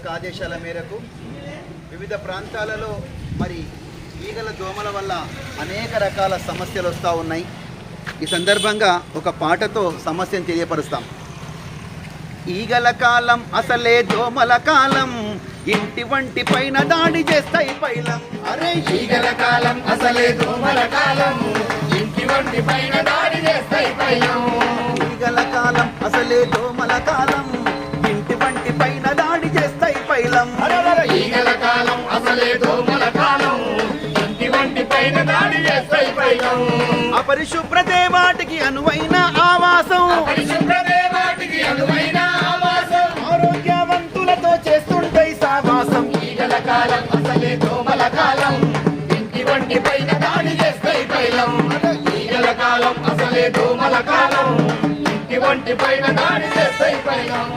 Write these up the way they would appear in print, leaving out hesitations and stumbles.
యొక్క ఆదేశాల మేరకు వివిధ ప్రాంతాలలో మరి ఈగల దోమల వల్ల అనేక రకాల సమస్యలు వస్తూ ఉన్నాయి. ఈ సందర్భంగా ఒక పాటతో సమస్యను తెలియపరుస్తాం. ఈగల కాలం అసలే దోమల కాలం, ఇంటి వంటి పైన దాడి చేస్తాయి పైలం. అరే ఈగల కాలం అసలే దోమల కాలం, ఇంటి వంటి పైన దాడి చేస్తాయి పైలం. ఈగల కాలం అసలే దోమల కాలం, ఇంటి వంటి పైన దాడి చేస్తాయి పైలం. ఈగల కాలం అసలే దోమల కాలం, ఇంటి వంటి పైన దాడి చేస్తాయి పైలం. అపరిశుభ్రతే వాటికి అనువైన ఆవాసం, పరిశుభ్రతే వాటికి అనువైన ఆవాసం. ఆరోగ్యవంతులతో చేస్తుంటాయి సావాసం. ఈగల కాలం అసలే దోమల కాలం, ఇంటి వంటి పైన దాడి చేస్తాయి పైలం. ఈగల కాలం అసలే దోమల కాలం, ఇంటి వంటి పైన దాడి చేస్తాయి పైలం.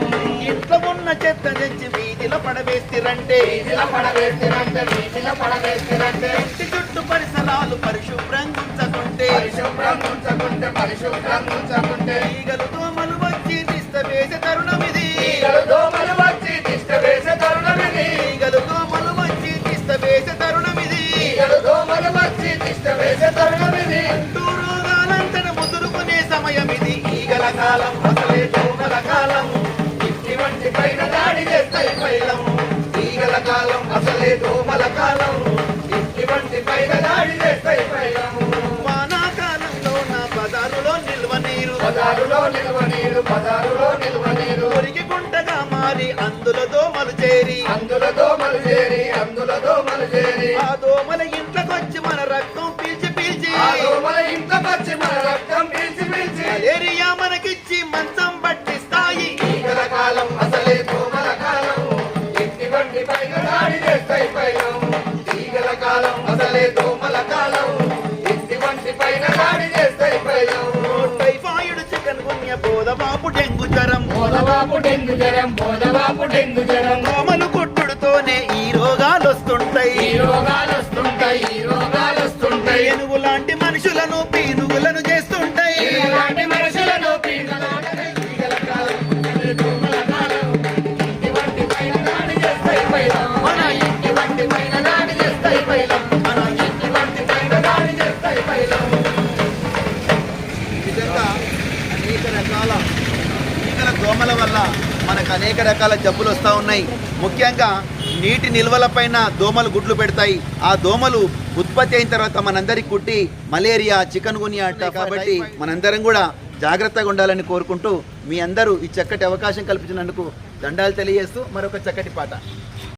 ఇంట్లో ఉన్న చెత్త తెచ్చి వీధిలో పడవేస్తారంటే, వీధిలో పడవేస్తారంటే, వీధిలో పడవేస్తారంటే. ఇంటి చుట్టూ పరిసరాలు పరిశుభ్రంగా ఉంచకుంటే, పరిశుభ్రంగా ఉంచకుంటే, పరిశుభ్రంగా ఉంచకుంటే. ఈగలు దోమలు వచ్చి తిష్ట వేసే తరుణమిది. ఈగలు దోమలు వచ్చి తిష్ట వేసే తరుణమిది. ఈగలు దోమలు వచ్చి తిష్ట వేసే తరుణమిది. ఈగలు దోమలు వచ్చి తిష్ట వేసే తరుణమిది. అంటూ రోగాలంతట ముదురుకునే సమయమిది. ఈగల కాలం అసలే దోమల కాలం, ఇంటి వంటి పైన దాడి చేస్తాయి పైలం. ఈగల కాలం అసలే దోమల కాలం, ఇంటి వంటి పైన దాడి చేస్తాయి పైలం. వానాకాలంలో నా పదారులో నిల్వ నీరు, పదారులో నిల్వ నీరు, పదారులో నిల్వ నీరు. మురికి గుంటగా మారి అందులో దోమలు చేరి, అందులో దోమలు చేరి, అందులో దోమలు చేరి. ఆ దోమల ఇంట్లోకొచ్చి మన రక్తం పీల్చి పీల్చి, ఆ దోమల ఇంట్లోకొచ్చి మన రక్తం పీల్చి పీల్చి. మలేరియా మనకిచ్చి మంచం పట్టిస్తాయి. ఈగల కాలం అసలే దోమల కాలం, ఇంటి వంటి పైన దాడి చేస్తాయి పైలం. ఈగల కాలం అసలే దోమల కాలం, ఇంటి వంటి పైన దాడి చేస్తాయి పైలం. టైఫాయిడ్, చికెన్ గున్య, బోధవాపు, డెంగు జ్వరం, బోధవాపు డెంగు జ్వరం, బోధవాపు డెంగు జ్వరం. దోమలు కొట్టుడుతోనే ఈ రోగాలు వస్తుంటాయి. ఈ రోగాలు వస్తుంటాయి, ఈ రోగాలు వస్తుంటాయి. ఏనుగు లాంటి మనుషులను పీనుగులను చేస్తుంటాయి. ఇలాంటి మనుషులను పీకలాడనే. ఈగల కాలం అసలే దోమల కాలం, ఇంటి వంటి పైన దాడి చేస్తాయి పైలం. మన ఇంటి వంటి పైన దాడి చేస్తాయి పైలం. మన ఇంటి వంటి పైన దాడి చేస్తాయి పైలం. ఈ విధంగా అనేక రకాల ఈగల దోమల వల్ల మనకు అనేక రకాల జబ్బులు వస్తూ ఉన్నాయి. ముఖ్యంగా నీటి నిల్వల పైన దోమలు గుడ్లు పెడతాయి. ఆ దోమలు ఉత్పత్తి అయిన తర్వాత మనందరికి కుట్టి మలేరియా, చికెన్ గున్యా అంటాయి. కాబట్టి మనందరం కూడా జాగ్రత్తగా ఉండాలని కోరుకుంటూ మీ అందరూ ఈ చక్కటి అవకాశం కల్పించినందుకు దండాలు తెలియజేస్తూ మరొక చక్కటి పాట.